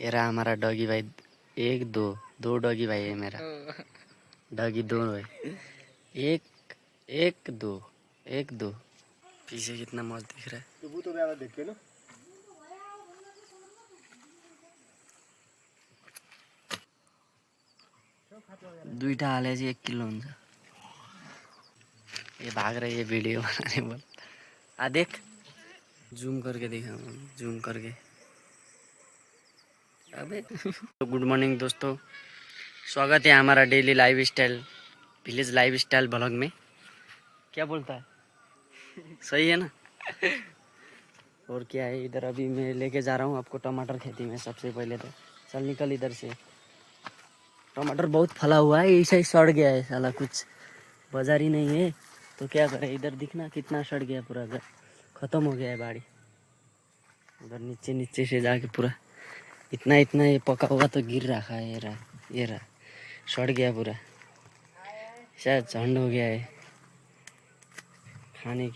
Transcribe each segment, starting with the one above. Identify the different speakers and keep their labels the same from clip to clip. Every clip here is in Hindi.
Speaker 1: ये रहा हमारा डॉगी भाई। एक दो दो डॉगी भाई है मेरा। डॉगी दो है। एक एक दो एक दो। पीछे कितना मस्त दिख रहा है।
Speaker 2: तो देख के ना
Speaker 1: दुईटा हाले चाहिँ 1 किलो हुन्छ। ये भाग रही है वीडियो बनाने बोल। देख जूम करके दिखा, जूम करके। अबे तो गुड मॉर्निंग दोस्तों, स्वागत है हमारा daily life style village life style blog में। क्या बोलता है? सही है ना? और क्या है, इधर अभी मैं लेके जा रहा हूँ आपको टमाटर खेती में। सबसे पहले तो चल निकल इधर से। टमाटर बहुत फला हुआ है, ऐसा ही सड़ गया है साला, कुछ बाजार ही नहीं है तो क्या करें। इधर दिखना कितना सड़ गया, पूरा घर खत्म हो गया है बाड़ी। उधर नीचे नीचे से जाके पूरा इतना इतना ये पका हुआ तो गिर रखा है। ये रहा सड़ गया पूरा, शायद झंड हो गया है। खाने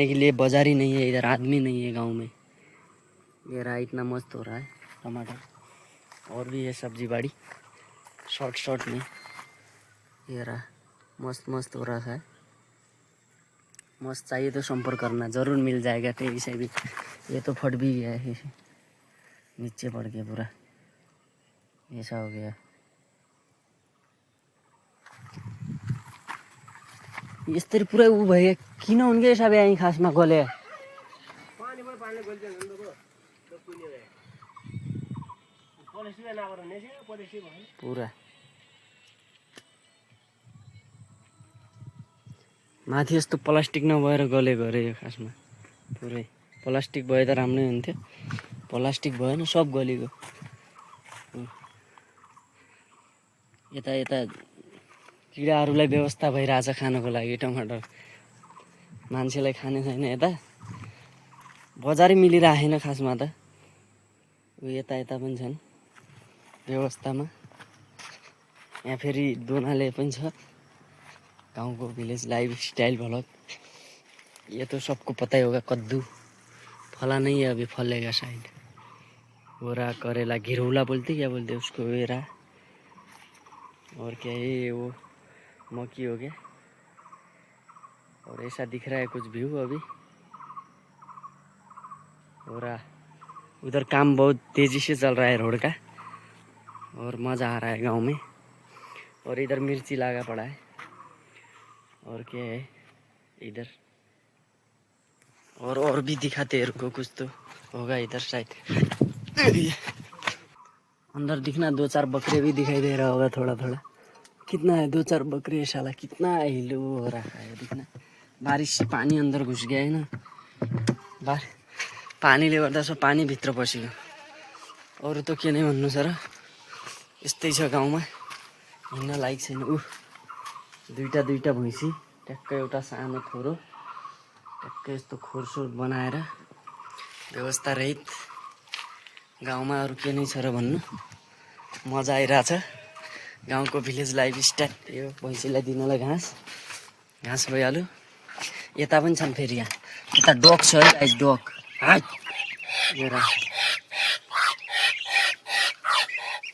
Speaker 1: के लिए बाजार ही नहीं है, इधर आदमी नहीं है गांव में। ये रहा इतना मस्त हो रहा है टमाटर। और भी है सब्जी बाड़ी शॉर्ट में। ये रहा मस्त मस्त हो रहा है। मस्त चाहिए तो संपर्क करना, ज़रूर मिल जाएगा। तो इसे भी ये तो फट भी गया है, नीचे पड़ गया पूरा, ऐसा हो गया। यस्तरी पुरै ऊ भयो किन उनके हिसाबले यहीँ खासमा गले पूरा माथि यस्तो प्लास्टिक नभएर गलेको अरे यो खासमा। पुरै प्लास्टिक भए त राम्रै हुन्थ्यो, प्लास्टिक भएन, सब गलेको। यता यता किराहरूलाई व्यवस्था भइरहेछ खानको लागि टमाटर। मान्छेलाई खाने छैन यता, बजारै मिलिरहेन खासमा त। यता यता पनि छन् व्यवस्थामा। यहाँ फेरि दोनाले पनि छ, गाँव को विलेज लाइफ स्टाइल ब्लॉग। ये तो सबको पता ही होगा, कद्दू फला नहीं है, अभी फलेगा शायद। वो रहा करेला, घिरौला बोलते क्या बोलते उसको, ये रहा। और क्या है ये, वो मक्की हो गया। और ऐसा दिख रहा है कुछ व्यू अभी। हो रहा उधर काम बहुत तेजी से चल रहा है रोड का, और मज़ा आ रहा है गांव में। और इधर मिर्ची लगा पड़ा है। और क्या है इधर, और भी दिखाते हैं, रुको कुछ तो होगा इधर शायद। अंदर दिखना 2-4 बकरे भी दिखाई दे रहा होगा थोड़ा थोड़ा। कितना है 2-4 बकरे, साला कितना हिलो हो रहा है। दिखना बारिश से पानी अंदर घुस गया है ना, पानीले गर्दा सब पानी भित्र पसिगयो। अरू त के नै भन्नु छ र, यस्तै छ गाउँमा, हिँड्न लायक छैन। दुईटा भैँसी, ट्याक्कै एउटा सानो थोरो, ट्याक्कै यस्तो खोरसोर बनाएर व्यवस्था रहित गाउँमा अरू के नै छ र भन्नु। मजा आइरहेछ गाउँको भिलेज लाइफ स्टाइल। यो भैँसीलाई दिनलाई घाँस भइहाल्यो। यता पनि छन् फेरि, यहाँ यता डग छ है गाइस, डग। हेर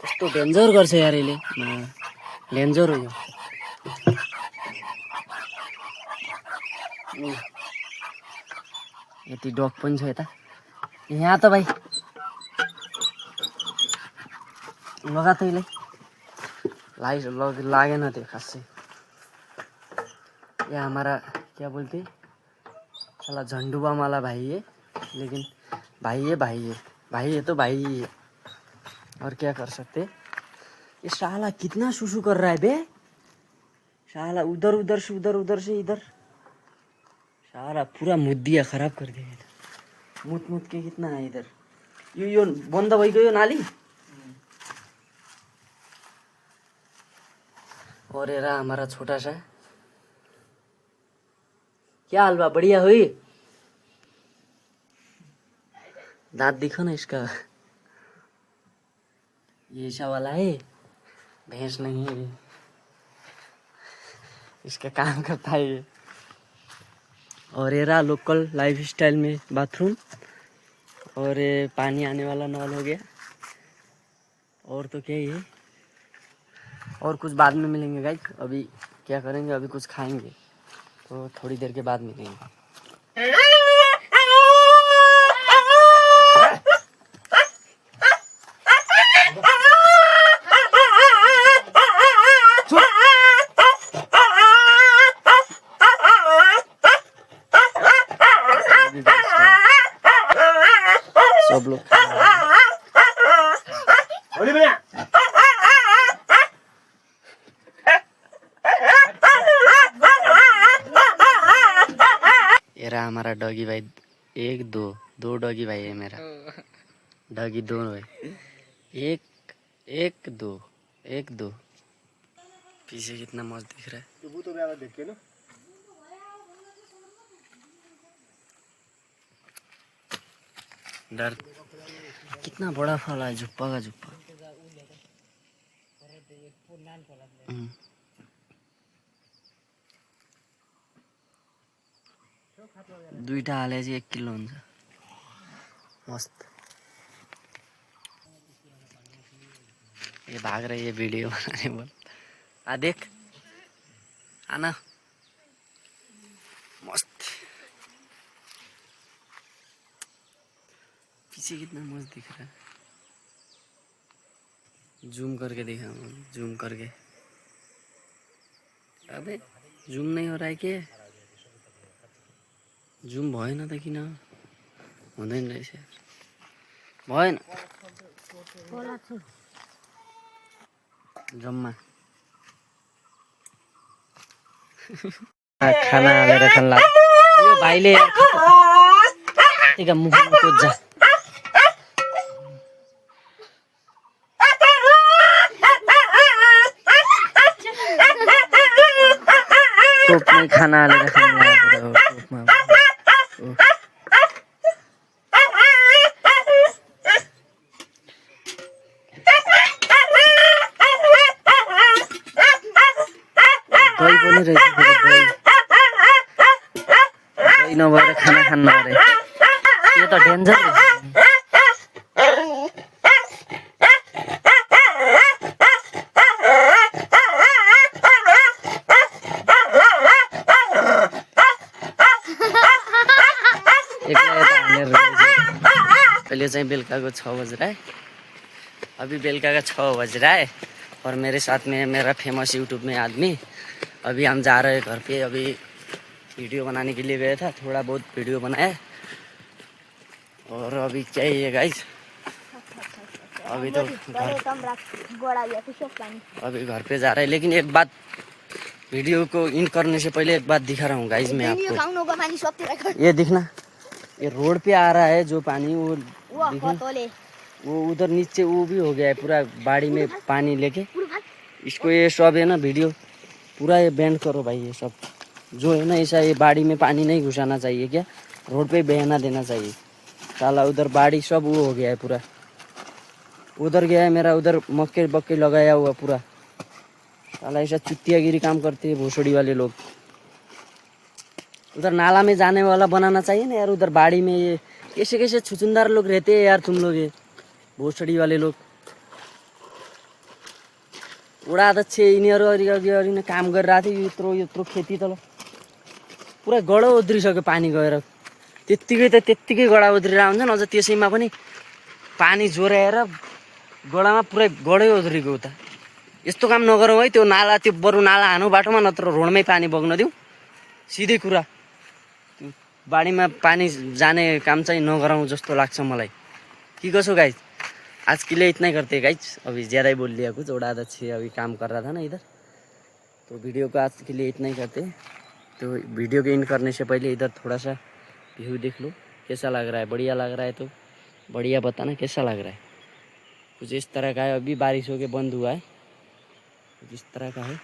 Speaker 1: कस्तो डेन्जर गर्छ यार यसले, डेन्जर हो यो। यति डग पनि छ यता। यहाँ त भाइ लगा त यसलाई लागेन त्यो खासै। ये हमारा क्या बोलते, साला झंडुआ वाला भाई है, लेकिन भाई है तो भाई ही है, और क्या कर सकते। ये साला कितना सुसु कर रहा है बे, साला उधर से इधर। साला पूरा मुद्दिया खराब कर दिया इधर, मुत के कितना है इधर। यो बंद भइगयो नाली। और ये रहा हमारा छोटा सा। क्या हलवा बढ़िया हुई, दांत दिखो ना इसका। ये ऐसा वाला है, भैंस नहीं है, इसका काम करता है ये। और ये रहा लोकल लाइफ स्टाइल में बाथरूम, और ये पानी आने वाला नल हो गया। और तो क्या ही है, और कुछ बाद में मिलेंगे गाइस। अभी क्या करेंगे, अभी कुछ खाएंगे तो थोड़ी देर के बाद मिलेंगे। सब लोग ये रहा हमारा डॉगी भाई। एक दो डॉगी भाई है मेरा। डॉगी दोनों है, एक दो। पीछे कितना मस्त दिख रहा है। डर कितना बड़ा फल है, जुप्पा का जुप्पा। दुईटा हाले चाहिँ 1 किलो हुन्छ। मस्त। ये भाग रही है वीडियो बनाने बोल। आ देख, आना मस्त। पीछे कितना मस्त दिख रहा है। जूम करके दिखा, जूम करके। अबे जूम नहीं हो रहा है क्या? जूम भएन त किन? हुँदैन रहेछ। भएन जम्मा। खाना हालेर खान लाग्यो। यो भाइले मुखमा कोज्जा। टोपमै खाना हालेर खान लाग्यो। टोपमा दही पनि रहेछ। दही नभएर खाना खान्न अरे, यो त डेन्जर रहेछ। पहले चाहिँ बेलुका को 6 बज रहा है। अभी बेलुका का 6 बज रहा है और मेरे साथ में है मेरा फेमस यूट्यूब में आदमी। अभी हम जा रहे हैं घर पे। अभी वीडियो बनाने के लिए गया था, थोड़ा बहुत वीडियो बनाया और अभी क्या ही है गाइस, अभी तो अभी घर पे जा रहे हैं। लेकिन एक बात, वीडियो को इन करने से पहले एक बात दिखा रहा हूँ गाइस मैं आपको। ये दिखना, ये रोड पे आ रहा है जो पानी, वो उधर नीचे वो भी हो गया है पूरा बाड़ी में पानी लेके। इसको ये सब है ना वीडियो पूरा ये बैंड करो भाई। ये सब जो है ना ऐसा, ये बाड़ी में पानी नहीं घुसाना चाहिए क्या, रोड पे बहना देना चाहिए। साला उधर बाड़ी सब वो हो गया है पूरा, उधर गया है मेरा, उधर मक्के बक्के लगाया हुआ पूरा। साला ऐसा चुतियागिरी काम करते हैं भोसड़ी वाले लोग। उधर नाला में जाने वाला बनाना चाहिए ना यार। उधर बाड़ी में ये कैसे कैसे छुचुंदार लोग रहते हैं यार, तुम लोग ये भोसड़ी वाले लोग। वडा अध्यक्ष यिनीहरू अघि नै काम गरिरहेको थियो। यत्रो खेती तल पुरा गडो उध्रिसक्यो पानी गएर। त्यत्तिकै गडा उध्रिएर हुन्छ, अझ त्यसैमा पनि पानी जोराएर गडामा पुरै गडै उध्रिएको उता। यस्तो काम नगरौँ है। त्यो नाला, त्यो बरु नाला हानु बाटोमा, नत्र रोडमै पानी बग्न दिउँ। सिधै कुरा, त्यो बाडीमा पानी जाने काम चाहिँ नगराउँ जस्तो लाग्छ मलाई। कि कसो गाइस? आज के लिए इतना ही करते हैं गाइस। अभी ज़्यादा ही बोल लिया कुछ। उड़ा अच्छे अभी काम कर रहा था ना इधर, तो वीडियो को आज के लिए इतना ही करते हैं। तो वीडियो के इन करने से पहले इधर थोड़ा सा व्यू देख लो, कैसा लग रहा है। बढ़िया लग रहा है तो बढ़िया बताना कैसा लग रहा है। कुछ इस तरह का है। अभी बारिश होके बंद हुआ है, कुछ इस तरह का है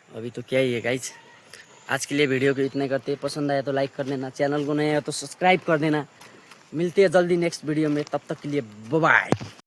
Speaker 1: अभी। तो क्या ही है गाइस, आज के लिए वीडियो को इतना करते हैं। पसंद आया तो लाइक कर देना, चैनल को नया है तो सब्सक्राइब कर देना। मिलते हैं जल्दी नेक्स्ट वीडियो में, तब तक के लिए बाय बाय।